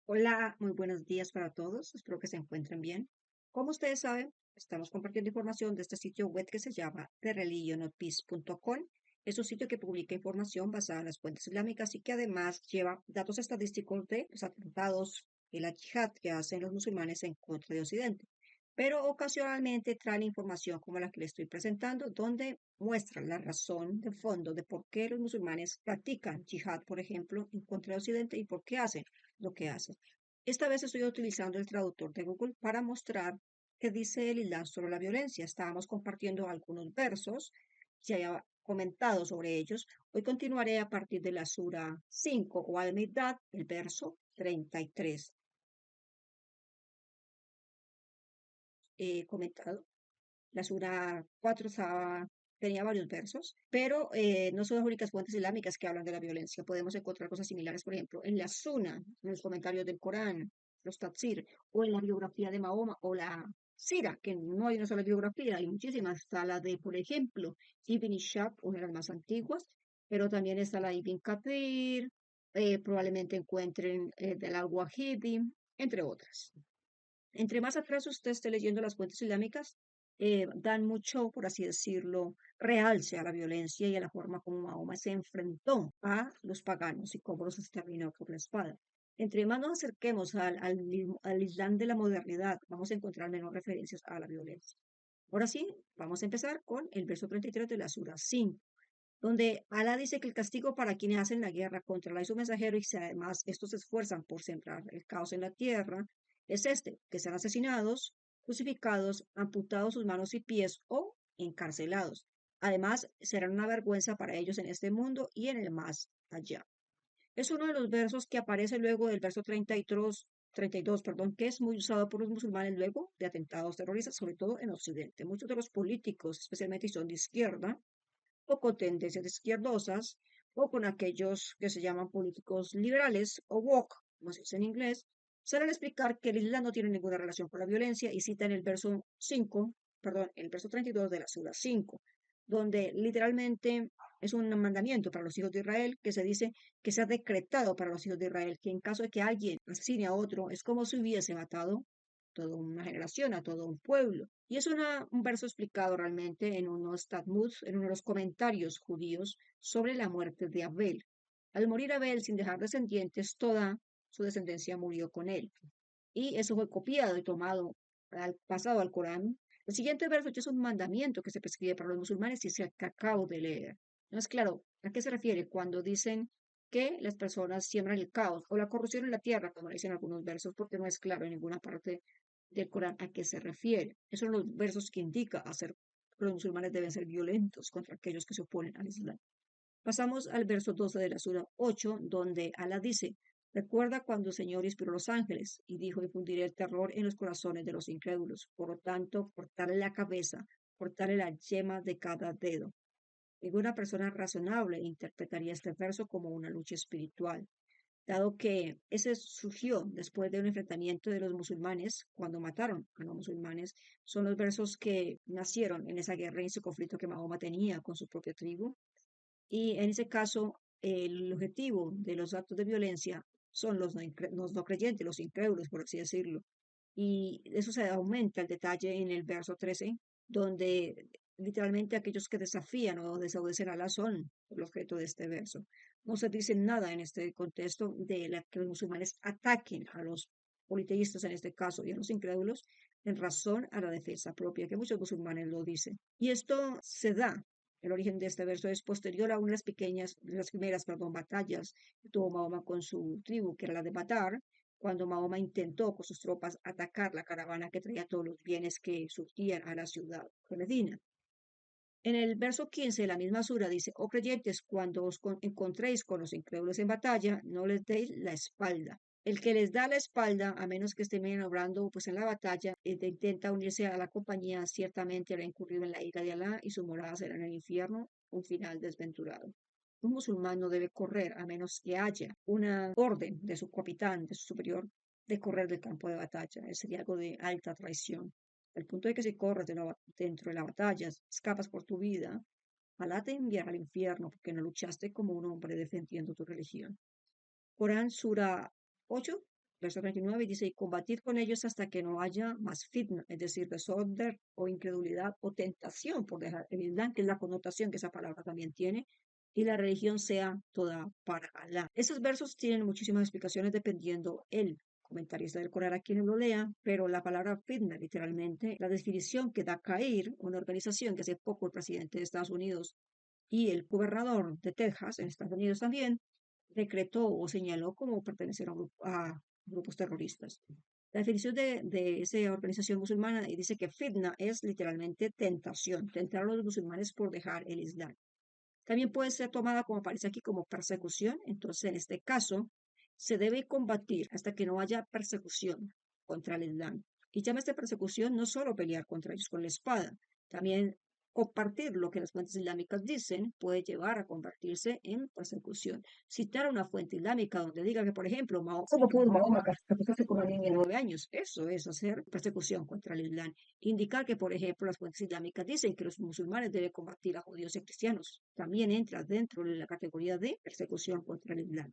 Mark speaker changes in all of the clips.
Speaker 1: Hola, muy buenos días para todos. Espero que se encuentren bien. Como ustedes saben, estamos compartiendo información de este sitio web que se llama TheReligionOfPeace.com. Es un sitio que publica información basada en las fuentes islámicas y que además lleva datos estadísticos de los atentados y la yihad que hacen los musulmanes en contra de Occidente. Pero ocasionalmente traen información como la que le estoy presentando, donde muestra la razón de fondo de por qué los musulmanes practican yihad, por ejemplo, en contra de Occidente y por qué hacen lo que hacen. Esta vez estoy utilizando el traductor de Google para mostrar qué dice el Islam sobre la violencia. Estábamos compartiendo algunos versos, ya había comentado sobre ellos. Hoy continuaré a partir de la Sura 5 o Al-Miqdad, el verso 33. He comentado. La Sura 4 tenía varios versos, pero no son las únicas fuentes islámicas que hablan de la violencia. Podemos encontrar cosas similares, por ejemplo, en la Suna, en los comentarios del Corán, los tafsir, o en la biografía de Mahoma, o la Sira, que no hay una sola biografía, hay muchísimas. Está la de, por ejemplo, Ibn Ishaq, una de las más antiguas, pero también está la Ibn Kathir, probablemente encuentren del Al-Wahidi, entre otras. Entre más atrás usted esté leyendo las fuentes islámicas, dan mucho, por así decirlo, realce a la violencia y a la forma como Mahoma se enfrentó a los paganos y cómo los exterminó por la espada. Entre más nos acerquemos al Islam de la modernidad, vamos a encontrar menos referencias a la violencia. Ahora sí, vamos a empezar con el verso 33 de la Sura 5, donde Alá dice que el castigo para quienes hacen la guerra contra Alá y su mensajero, y si además estos se esfuerzan por sembrar el caos en la tierra, es este, que serán asesinados, crucificados, amputados sus manos y pies o encarcelados. Además, serán una vergüenza para ellos en este mundo y en el más allá. Es uno de los versos que aparece luego del verso 32, perdón, que es muy usado por los musulmanes luego de atentados terroristas, sobre todo en Occidente. Muchos de los políticos, especialmente si son de izquierda, o con tendencias izquierdosas, o con aquellos que se llaman políticos liberales o woke, como se dice en inglés, suelen explicar que el Islam no tiene ninguna relación con la violencia y citan el verso 5, perdón, el verso 32 de la Sura 5, donde literalmente es un mandamiento para los hijos de Israel que se dice que se ha decretado para los hijos de Israel que en caso de que alguien asesine a otro, es como si hubiese matado toda una generación, a todo un pueblo. Y es un verso explicado realmente en unos Talmud, en uno de los comentarios judíos sobre la muerte de Abel. Al morir Abel sin dejar descendientes, toda su descendencia murió con él. Y eso fue copiado y tomado pasado al Corán. El siguiente verso ya es un mandamiento que se prescribe para los musulmanes y es el que acabo de leer. No es claro, ¿a qué se refiere cuando dicen que las personas siembran el caos o la corrupción en la tierra, como dicen algunos versos, porque no es claro en ninguna parte del Corán a qué se refiere? Esos son los versos que indica hacer que los musulmanes deben ser violentos contra aquellos que se oponen al Islam. Pasamos al verso 12 de la Sura 8, donde Alá dice: Recuerda cuando el Señor inspiró a los ángeles y dijo: Infundiré el terror en los corazones de los incrédulos. Por lo tanto, cortarle la cabeza, cortarle la yema de cada dedo. Ninguna persona razonable interpretaría este verso como una lucha espiritual, dado que ese surgió después de un enfrentamiento de los musulmanes cuando mataron a los musulmanes. Son los versos que nacieron en esa guerra y ese conflicto que Mahoma tenía con su propia tribu. Y en ese caso, el objetivo de los actos de violencia son los no creyentes, los incrédulos, por así decirlo. Y eso se aumenta el detalle en el verso 13, donde literalmente aquellos que desafían o desobedecen a Alá son el objeto de este verso. No se dice nada en este contexto de que los musulmanes ataquen a los politeístas en este caso y a los incrédulos en razón a la defensa propia, que muchos musulmanes lo dicen. Y esto se da, el origen de este verso es posterior a unas pequeñas, las primeras, perdón, batallas que tuvo Mahoma con su tribu, que era la de Badar, cuando Mahoma intentó con sus tropas atacar la caravana que traía todos los bienes que surtían a la ciudad de Medina. En el verso 15 de la misma sura dice: Oh creyentes, cuando os encontréis con los incrédulos en batalla, no les deis la espalda. El que les da la espalda, a menos que estén obrando pues en la batalla, intenta unirse a la compañía, ciertamente habrá incurrido en la ira de Alá y su morada será en el infierno, un final desventurado. Un musulmán no debe correr a menos que haya una orden de su capitán, de su superior, de correr del campo de batalla. Eso sería algo de alta traición. Al punto de que si corres dentro de la batalla, escapas por tu vida, Alá te enviará al infierno porque no luchaste como un hombre defendiendo tu religión. Corán Sura 8, Verso 39 dice, y combatir con ellos hasta que no haya más fitna, es decir, desorden o incredulidad o tentación por dejar el Islam, que es la connotación que esa palabra también tiene, y la religión sea toda para Alá. Esos versos tienen muchísimas explicaciones dependiendo el comentarista del Corán a quien lo lea, pero la palabra fitna, literalmente, la definición que da Cair, una organización que hace poco el presidente de Estados Unidos y el gobernador de Texas, en Estados Unidos también, decretó o señaló como pertenecer a grupos terroristas. La definición de esa organización musulmana dice que fitna es literalmente tentación, tentar a los musulmanes por dejar el Islam. También puede ser tomada, como aparece aquí, como persecución. Entonces, en este caso, se debe combatir hasta que no haya persecución contra el Islam. Y llama esta persecución no solo pelear contra ellos con la espada, también compartir lo que las fuentes islámicas dicen puede llevar a convertirse en persecución. Citar una fuente islámica donde diga que, por ejemplo, ¿cómo pudo Mahoma casarse con una niña de 9 años? Eso es hacer persecución contra el Islam. Indicar que, por ejemplo, las fuentes islámicas dicen que los musulmanes deben combatir a judíos y cristianos. También entra dentro de la categoría de persecución contra el Islam.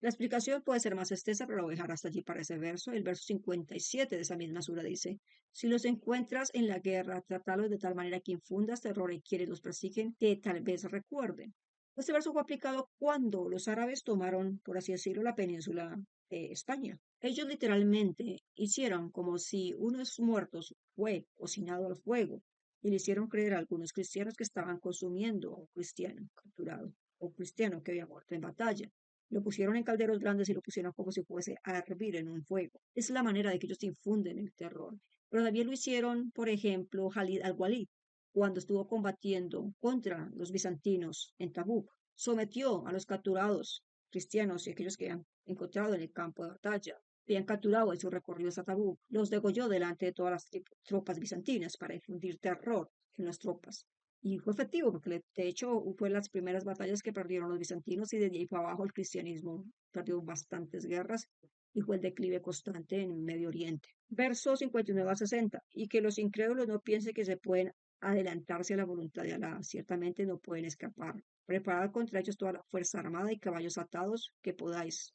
Speaker 1: La explicación puede ser más extensa, pero lo voy a dejar hasta allí para ese verso. El verso 57 de esa misma sura dice, si los encuentras en la guerra, trátalos de tal manera que infundas terror en quienes los persiguen, que tal vez recuerden. Este verso fue aplicado cuando los árabes tomaron, por así decirlo, la península de España. Ellos literalmente hicieron como si unos muertos fue cocinado al fuego y le hicieron creer a algunos cristianos que estaban consumiendo a un cristiano capturado o un cristiano que había muerto en batalla. Lo pusieron en calderos grandes y lo pusieron como si fuese a hervir en un fuego. Es la manera de que ellos infunden el terror. Pero también lo hicieron, por ejemplo, Khalid al-Walid, cuando estuvo combatiendo contra los bizantinos en Tabuk. Sometió a los capturados cristianos y aquellos que han encontrado en el campo de batalla. Habían capturado en su recorrido hasta Tabuk. Los degolló delante de todas las tropas bizantinas para infundir terror en las tropas. Y fue efectivo porque de hecho fue las primeras batallas que perdieron los bizantinos y desde ahí para abajo el cristianismo perdió bastantes guerras y fue el declive constante en Medio Oriente. Versos 59 a 60. Y que los incrédulos no piensen que se pueden adelantarse a la voluntad de Alá. Ciertamente no pueden escapar. Preparad contra ellos toda la fuerza armada y caballos atados que podáis,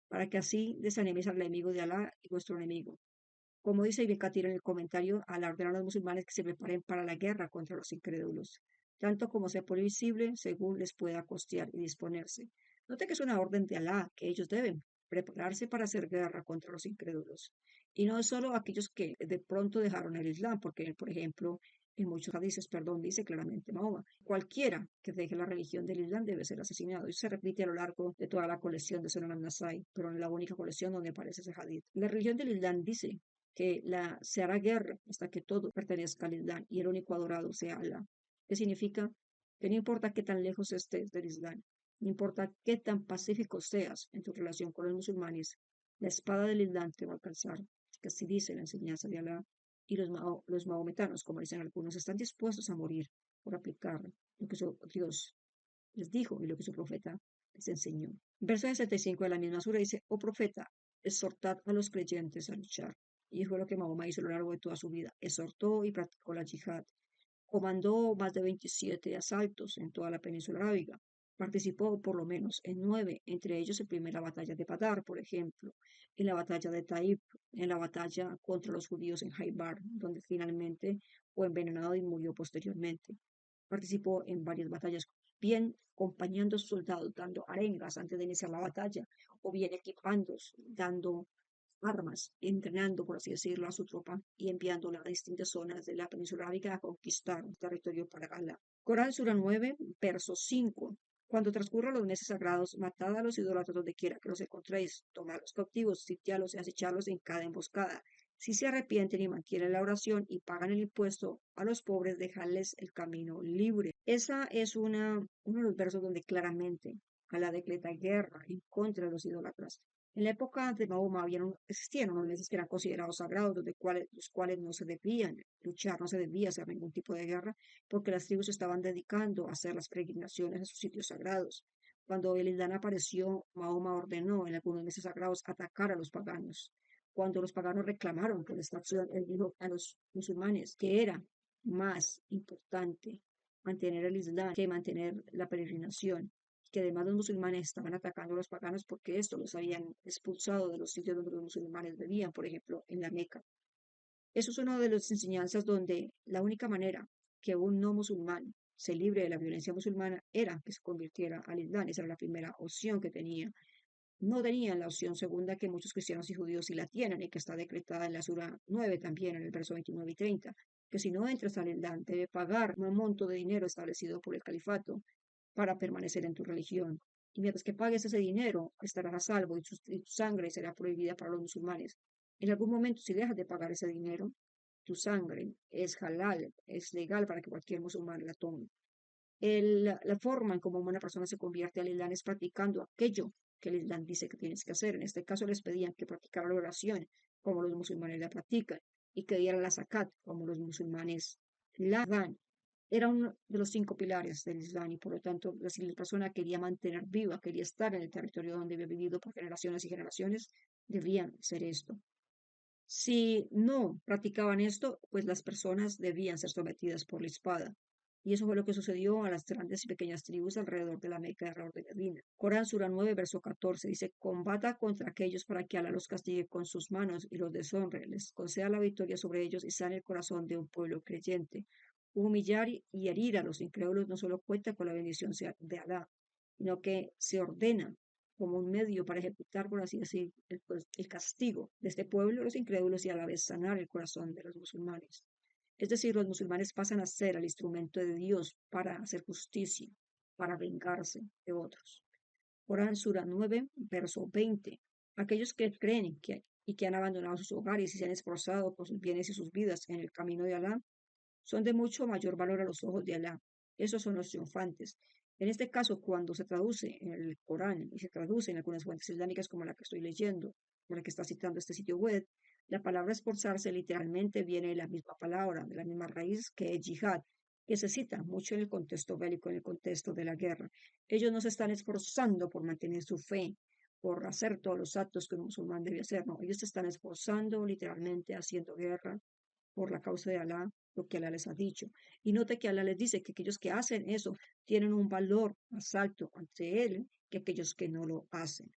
Speaker 1: para que así desaniméis al enemigo de Alá y vuestro enemigo. Como dice Ibn Kathir en el comentario, al ordenar a los musulmanes que se preparen para la guerra contra los incrédulos, tanto como sea posible, según les pueda costear y disponerse. Note que es una orden de Alá, que ellos deben prepararse para hacer guerra contra los incrédulos. Y no solo aquellos que de pronto dejaron el Islam, porque, por ejemplo, en muchos hadices, dice claramente Mahoma, cualquiera que deje la religión del Islam debe ser asesinado. Y se repite a lo largo de toda la colección de Sunan al-Nasai, pero en la única colección donde aparece ese hadith. La religión del Islam dice que se hará guerra hasta que todo pertenezca al Islam y el único adorado sea Alá. ¿Qué significa? Que no importa qué tan lejos estés del Islam, no importa qué tan pacífico seas en tu relación con los musulmanes, la espada del Islam te va a alcanzar, que así dice la enseñanza de Alá, y los mahometanos, como dicen algunos, están dispuestos a morir por aplicar lo que su Dios les dijo y lo que su profeta les enseñó. Verso 65 de la misma sura dice, oh profeta, exhortad a los creyentes a luchar. Y fue lo que Mahoma hizo a lo largo de toda su vida. Exhortó y practicó la yihad. Comandó más de 27 asaltos en toda la península arábiga. Participó por lo menos en 9, entre ellos en primera batalla de Badar, por ejemplo, en la batalla de Taif, en la batalla contra los judíos en Haibar, donde finalmente fue envenenado y murió posteriormente. Participó en varias batallas, bien acompañando a sus soldados, dando arengas antes de iniciar la batalla, o bien equipándolos, dando armas, entrenando, por así decirlo, a su tropa y enviándola a distintas zonas de la península arábiga a conquistar un territorio para Alá. Corán Sura 9, verso 5. Cuando transcurran los meses sagrados, matad a los idólatras donde quiera que los encontréis, tomad a los cautivos, sitialos y acecharlos en cada emboscada. Si se arrepienten y mantienen la oración y pagan el impuesto a los pobres, dejadles el camino libre. Esa es uno de los versos donde claramente Alá decreta guerra en contra de los idólatras. En la época de Mahoma existían unos meses que eran considerados sagrados, los cuales no se debían luchar, no se debía hacer ningún tipo de guerra, porque las tribus estaban dedicando a hacer las peregrinaciones a sus sitios sagrados. Cuando el Islam apareció, Mahoma ordenó en algunos meses sagrados atacar a los paganos. Cuando los paganos reclamaron por esta acción, él dijo a los musulmanes que era más importante mantener el Islam que mantener la peregrinación, que además los musulmanes estaban atacando a los paganos porque esto los habían expulsado de los sitios donde los musulmanes vivían, por ejemplo, en la Meca. Eso es una de las enseñanzas donde la única manera que un no musulmán se libre de la violencia musulmana era que se convirtiera al Islam. Esa era la primera opción que tenía. No tenían la opción segunda que muchos cristianos y judíos sí la tienen y que está decretada en la Sura 9 también, en el verso 29 y 30, que si no entras al Islam debe pagar un monto de dinero establecido por el califato para permanecer en tu religión. Y mientras que pagues ese dinero, estarás a salvo y tu sangre será prohibida para los musulmanes. En algún momento, si dejas de pagar ese dinero, tu sangre es halal, es legal para que cualquier musulmán la tome. La forma en cómo una persona se convierte al Islam es practicando aquello que el Islam dice que tienes que hacer. En este caso les pedían que practicaran la oración como los musulmanes la practican y que dieran la zakat como los musulmanes la dan. Era uno de los 5 pilares del Islam y por lo tanto si la persona quería mantener viva, quería estar en el territorio donde había vivido por generaciones y generaciones, debían hacer esto. Si no practicaban esto, pues las personas debían ser sometidas por la espada. Y eso fue lo que sucedió a las grandes y pequeñas tribus alrededor de la Meca y alrededor de Medina. Corán Sura 9, verso 14 dice, combata contra aquellos para que Alá los castigue con sus manos y los deshonre, les conceda la victoria sobre ellos y sane el corazón de un pueblo creyente. Humillar y herir a los incrédulos no solo cuenta con la bendición de Alá, sino que se ordena como un medio para ejecutar, por así decir, el castigo de este pueblo, los incrédulos, y a la vez sanar el corazón de los musulmanes. Es decir, los musulmanes pasan a ser el instrumento de Dios para hacer justicia, para vengarse de otros. Corán Sura 9, verso 20. Aquellos que creen y que han abandonado sus hogares y se han esforzado por sus bienes y sus vidas en el camino de Alá, son de mucho mayor valor a los ojos de Alá. Esos son los triunfantes. En este caso, cuando se traduce en el Corán y se traduce en algunas fuentes islámicas como la que estoy leyendo, por la que está citando este sitio web, la palabra esforzarse literalmente viene de la misma palabra, de la misma raíz que es yihad, que se cita mucho en el contexto bélico, en el contexto de la guerra. Ellos no se están esforzando por mantener su fe, por hacer todos los actos que un musulmán debe hacer, no, ellos se están esforzando literalmente haciendo guerra por la causa de Alá, lo que Alá les ha dicho. Y note que Alá les dice que aquellos que hacen eso tienen un valor más alto ante Él que aquellos que no lo hacen.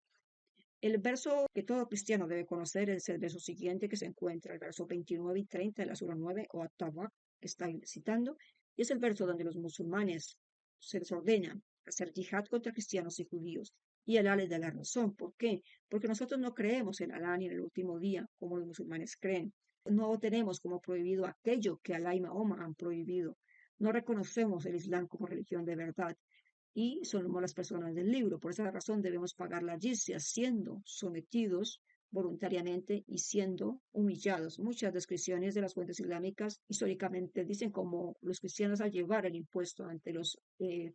Speaker 1: El verso que todo cristiano debe conocer es el verso siguiente que se encuentra, el verso 29 y 30 de la Sura 9 o At-Tabaq, que está citando, y es el verso donde los musulmanes se les ordena hacer yihad contra cristianos y judíos. Y Alá les da la razón. ¿Por qué? Porque nosotros no creemos en Alá ni en el último día, como los musulmanes creen. No tenemos como prohibido aquello que Alá y Mahoma han prohibido. No reconocemos el Islam como religión de verdad y somos las personas del libro. Por esa razón debemos pagar la jizya siendo sometidos voluntariamente y siendo humillados. Muchas descripciones de las fuentes islámicas históricamente dicen como los cristianos al llevar el impuesto ante los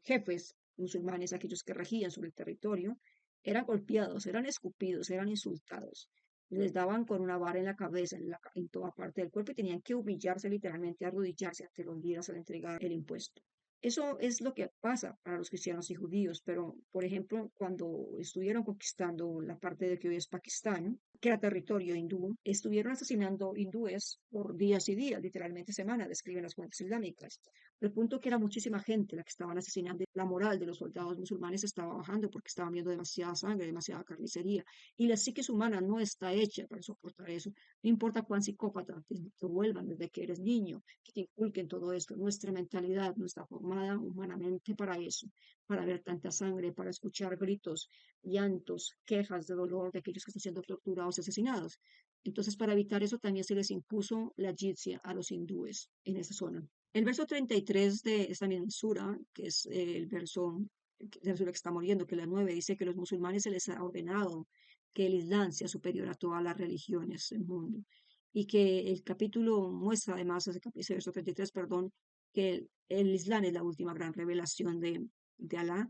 Speaker 1: jefes musulmanes, aquellos que regían sobre el territorio, eran golpeados, eran escupidos, eran insultados. Les daban con una vara en la cabeza, en toda parte del cuerpo y tenían que humillarse literalmente, arrodillarse ante los líderes al entregar el impuesto. Eso es lo que pasa para los cristianos y judíos, pero por ejemplo, cuando estuvieron conquistando la parte de que hoy es Pakistán, que era territorio hindú, estuvieron asesinando hindúes por días y días, literalmente semanas, describen las fuentes islámicas. El punto que era muchísima gente la que estaban asesinando, la moral de los soldados musulmanes estaba bajando porque estaban viendo demasiada sangre, demasiada carnicería, y la psiquis humana no está hecha para soportar eso. No importa cuán psicópata te vuelvan desde que eres niño, que te inculquen todo esto. Nuestra mentalidad no está formada humanamente para eso, para ver tanta sangre, para escuchar gritos, llantos, quejas de dolor de aquellos que están siendo torturados y asesinados. Entonces, para evitar eso, también se les impuso la jizya a los hindúes en esa zona. El verso 33 de esta misma sura, que es el verso de la sura que está muriendo, que es la 9, dice que los musulmanes se les ha ordenado que el Islam sea superior a todas las religiones del mundo y que el capítulo muestra además, ese verso 33, perdón, que el Islam es la última gran revelación de Alá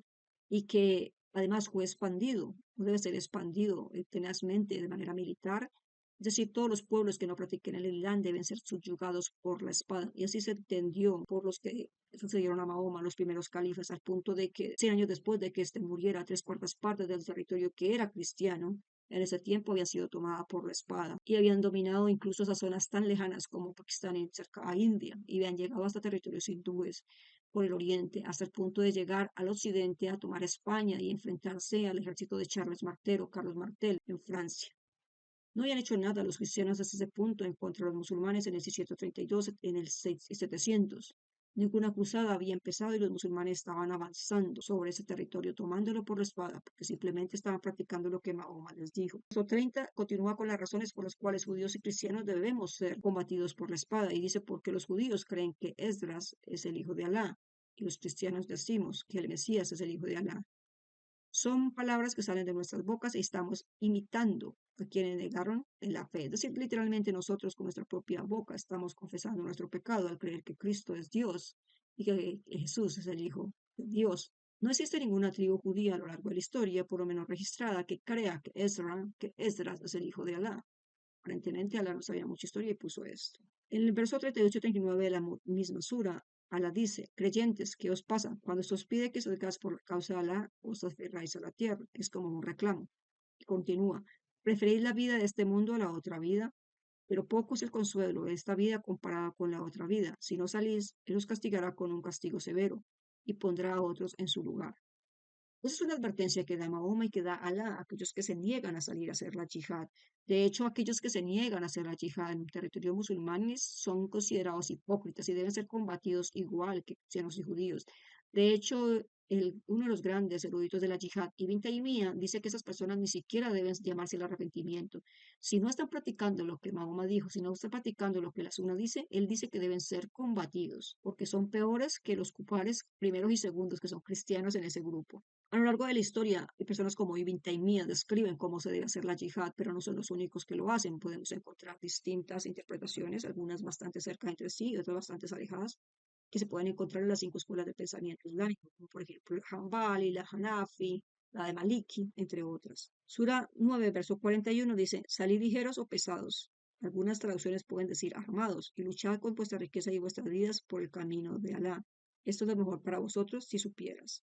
Speaker 1: y que además fue expandido, debe ser expandido tenazmente de manera militar. Es decir, todos los pueblos que no practiquen el Islam deben ser subyugados por la espada. Y así se entendió por los que sucedieron a Mahoma, los primeros califas, al punto de que 100 años después de que éste muriera, 3/4 del territorio que era cristiano en ese tiempo había sido tomada por la espada y habían dominado incluso esas zonas tan lejanas como Pakistán y cerca a India y habían llegado hasta territorios hindúes. por el oriente hasta el punto de llegar al occidente a tomar España y enfrentarse al ejército de Carlos Martel, en Francia. No habían hecho nada los cristianos hasta ese punto en contra de los musulmanes en el 632, en el 700. Ninguna cruzada había empezado y los musulmanes estaban avanzando sobre ese territorio, tomándolo por la espada, porque simplemente estaban practicando lo que Mahoma les dijo. Verso 30 continúa con las razones por las cuales judíos y cristianos debemos ser combatidos por la espada, y dice porque los judíos creen que Esdras es el hijo de Alá, y los cristianos decimos que el Mesías es el hijo de Alá. Son palabras que salen de nuestras bocas y estamos imitando a quienes negaron en la fe. Es decir, literalmente nosotros con nuestra propia boca estamos confesando nuestro pecado al creer que Cristo es Dios y que Jesús es el Hijo de Dios. No existe ninguna tribu judía a lo largo de la historia, por lo menos registrada, que crea que Esdras es el hijo de Alá. Aparentemente Alá no sabía mucha historia y puso esto. En el verso 38-39 de la misma sura, Alá dice, creyentes, ¿qué os pasa? Cuando se os pide que salgáis por la causa de Alá, os aferráis a la tierra. Es como un reclamo. Y continúa, preferís la vida de este mundo a la otra vida, pero poco es el consuelo de esta vida comparada con la otra vida. Si no salís, Él os castigará con un castigo severo y pondrá a otros en su lugar. Esa es una advertencia que da Mahoma y que da Alá a aquellos que se niegan a salir a hacer la yihad. De hecho, aquellos que se niegan a hacer la yihad en territorio musulmanes son considerados hipócritas y deben ser combatidos igual que cristianos y judíos. De hecho, uno de los grandes eruditos de la yihad, Ibn Taymiyyah, dice que esas personas ni siquiera deben llamarse el arrepentimiento. Si no están practicando lo que Mahoma dijo, si no están practicando lo que la Sunna dice, él dice que deben ser combatidos, porque son peores que los kufares primeros y segundos, que son cristianos en ese grupo. A lo largo de la historia, personas como Ibn Taymiyyah describen cómo se debe hacer la yihad, pero no son los únicos que lo hacen. Podemos encontrar distintas interpretaciones, algunas bastante cerca entre sí y otras bastante alejadas, que se pueden encontrar en las 5 escuelas de pensamiento islámico, como por ejemplo el Hanbali, la Hanafi, la de Maliki, entre otras. Sura 9, verso 41 dice, salid ligeros o pesados. Algunas traducciones pueden decir armados, y luchad con vuestra riqueza y vuestras vidas por el camino de Alá. Esto es lo mejor para vosotros si supieras.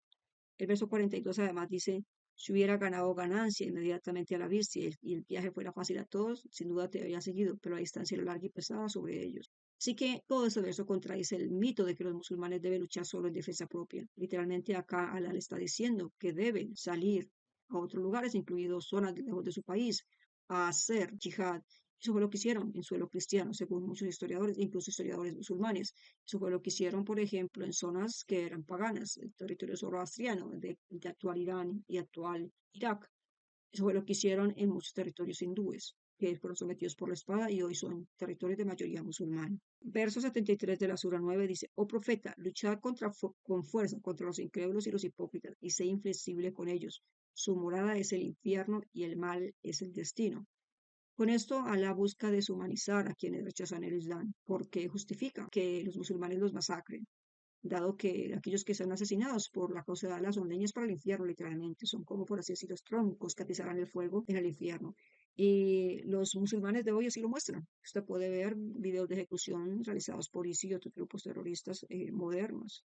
Speaker 1: El verso 42 además dice, si hubiera ganado ganancia inmediatamente a la vista y el viaje fuera fácil a todos, sin duda te habría seguido, pero la distancia era larga y pesada sobre ellos. Así que todo este verso contradice el mito de que los musulmanes deben luchar solo en defensa propia. Literalmente acá Alá le está diciendo que deben salir a otros lugares, incluidos zonas lejos de su país, a hacer yihad. Eso fue lo que hicieron en suelo cristiano, según muchos historiadores, incluso historiadores musulmanes. Eso fue lo que hicieron, por ejemplo, en zonas que eran paganas, el territorio zoroastriano de actual Irán y actual Irak. Eso fue lo que hicieron en muchos territorios hindúes, que fueron sometidos por la espada y hoy son territorios de mayoría musulmana. Verso 73 de la Sura 9 dice, oh profeta, luchad con fuerza contra los incrédulos y los hipócritas y sé inflexible con ellos. Su morada es el infierno y el mal es el destino. Con esto, Alá busca deshumanizar a quienes rechazan el Islam, porque justifica que los musulmanes los masacren, dado que aquellos que son asesinados por la causa de Alá son leñas para el infierno, literalmente, son como por así decir los troncos que atizarán el fuego en el infierno. Y los musulmanes de hoy así lo muestran. Usted puede ver videos de ejecución realizados por ISIS y otros grupos terroristas modernos.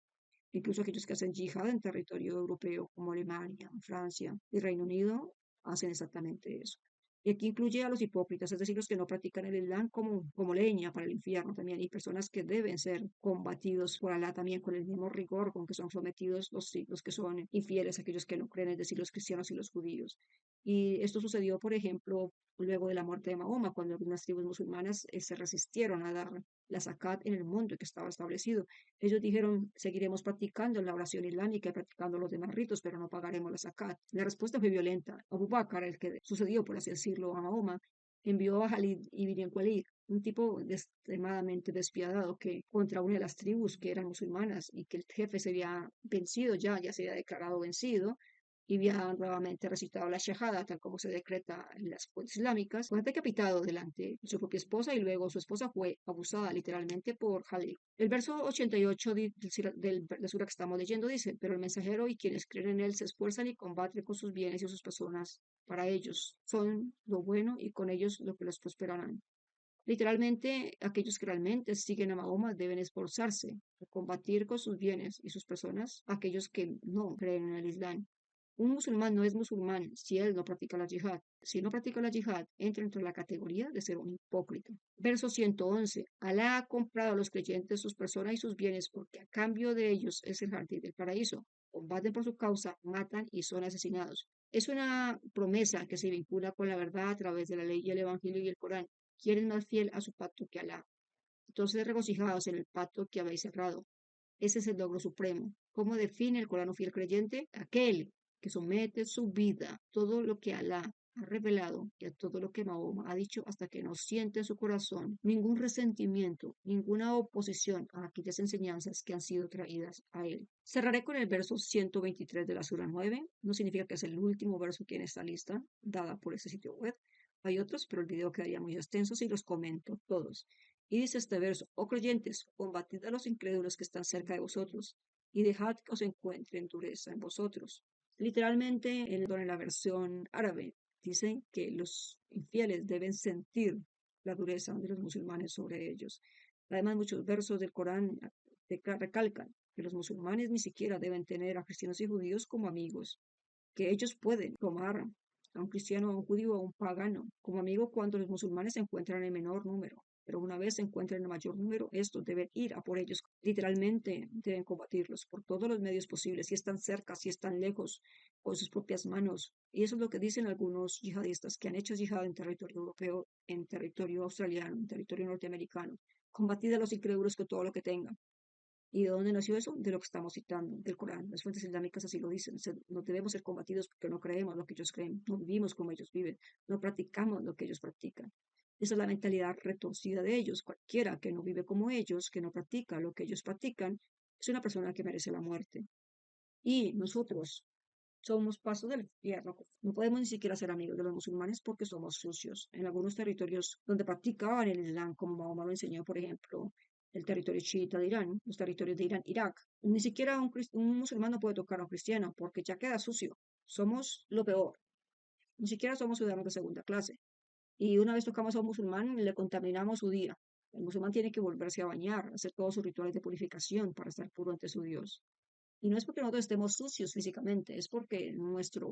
Speaker 1: Incluso aquellos que hacen yihad en territorio europeo, como Alemania, Francia y Reino Unido, hacen exactamente eso. Y aquí incluye a los hipócritas, es decir, los que no practican el Islam como leña para el infierno también, y personas que deben ser combatidos por Alá también con el mismo rigor con que son sometidos los que son infieles, aquellos que no creen, es decir, los cristianos y los judíos. Y esto sucedió, por ejemplo, luego de la muerte de Mahoma, cuando algunas tribus musulmanas se resistieron a dar la zakat en el mundo que estaba establecido. Ellos dijeron, seguiremos practicando la oración islámica y practicando los demás ritos, pero no pagaremos la zakat. La respuesta fue violenta. Abu Bakr, el que sucedió, por así decirlo, a Mahoma, envió a Khalid ibn Walid, un tipo extremadamente despiadado que contra una de las tribus que eran musulmanas y que el jefe se había vencido ya se había declarado vencido y había nuevamente recitado la shahada, tal como se decreta en las fuentes islámicas, fue decapitado delante de su propia esposa y luego su esposa fue abusada literalmente por Khalid. El verso 88 del sura que estamos leyendo dice, pero el mensajero y quienes creen en él se esfuerzan y combaten con sus bienes y sus personas. Para ellos son lo bueno y con ellos lo que los prosperarán. Literalmente, aquellos que realmente siguen a Mahoma deben esforzarse a combatir con sus bienes y sus personas aquellos que no creen en el Islam, Un musulmán no es musulmán si él no practica la yihad. Si no practica la yihad, entra entre la categoría de ser un hipócrita. Verso 111. Alá ha comprado a los creyentes sus personas y sus bienes porque a cambio de ellos es el jardín del paraíso. Combaten por su causa, matan y son asesinados. Es una promesa que se vincula con la verdad a través de la ley y el evangelio y el Corán. Quieren más fiel a su pacto que Alá. Entonces regocijados en el pacto que habéis cerrado. Ese es el logro supremo. ¿Cómo define el Corán un fiel creyente? Aquel que somete su vida a todo lo que Alá ha revelado y a todo lo que Mahoma ha dicho hasta que no siente en su corazón ningún resentimiento, ninguna oposición a aquellas enseñanzas que han sido traídas a él. Cerraré con el verso 123 de la Sura 9. No significa que es el último verso que en esta lista dada por este sitio web. Hay otros, pero el video quedaría muy extenso si los comento todos. Y dice este verso, oh creyentes, combatid a los incrédulos que están cerca de vosotros, y dejad que os encuentren dureza en vosotros. Literalmente, en la versión árabe, dicen que los infieles deben sentir la dureza de los musulmanes sobre ellos. Además, muchos versos del Corán recalcan que los musulmanes ni siquiera deben tener a cristianos y judíos como amigos, que ellos pueden tomar a un cristiano, a un judío, a un pagano como amigo cuando los musulmanes se encuentran en menor número. Pero una vez se encuentren en mayor número, estos deben ir a por ellos. Literalmente deben combatirlos por todos los medios posibles, si están cerca, si están lejos, con sus propias manos. Y eso es lo que dicen algunos yihadistas que han hecho yihad en territorio europeo, en territorio australiano, en territorio norteamericano. Combatid a los incrédulos con todo lo que tengan. ¿Y de dónde nació eso? De lo que estamos citando, del Corán. Las fuentes islámicas así lo dicen. No debemos ser combatidos porque no creemos lo que ellos creen, no vivimos como ellos viven, no practicamos lo que ellos practican. Esa es la mentalidad retorcida de ellos. Cualquiera que no vive como ellos, que no practica lo que ellos practican, es una persona que merece la muerte. Y nosotros somos paso del infierno. No podemos ni siquiera ser amigos de los musulmanes porque somos sucios. En algunos territorios donde practicaban el Islam, como Mahoma lo enseñó, por ejemplo, el territorio chiita de Irán, los territorios de Irán, Irak, ni siquiera un musulmán no puede tocar a un cristiano porque ya queda sucio. Somos lo peor. Ni siquiera somos ciudadanos de segunda clase. Y una vez tocamos a un musulmán, le contaminamos su día. El musulmán tiene que volverse a bañar, hacer todos sus rituales de purificación para estar puro ante su Dios. Y no es porque nosotros estemos sucios físicamente, es porque nuestra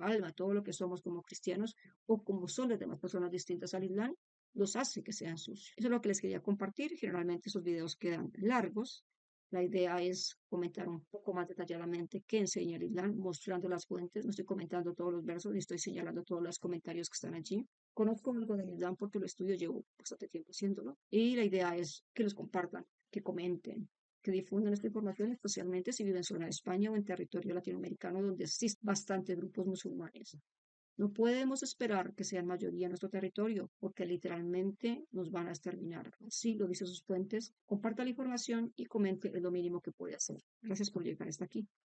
Speaker 1: alma, todo lo que somos como cristianos o como son las demás personas distintas al Islam, los hace que sean sucios. Eso es lo que les quería compartir. Generalmente esos videos quedan largos. La idea es comentar un poco más detalladamente qué enseña el Islam, mostrando las fuentes. No estoy comentando todos los versos, ni estoy señalando todos los comentarios que están allí. Conozco algo del Islam porque lo estudio, llevo bastante tiempo haciéndolo. Y la idea es que los compartan, que comenten, que difundan esta información, especialmente si viven en zona de España o en territorio latinoamericano donde existen bastantes grupos musulmanes. No podemos esperar que sean mayoría en nuestro territorio, porque literalmente nos van a exterminar. Así lo dicen sus fuentes. Comparta la información y comente, es lo mínimo que puede hacer. Gracias por llegar hasta aquí.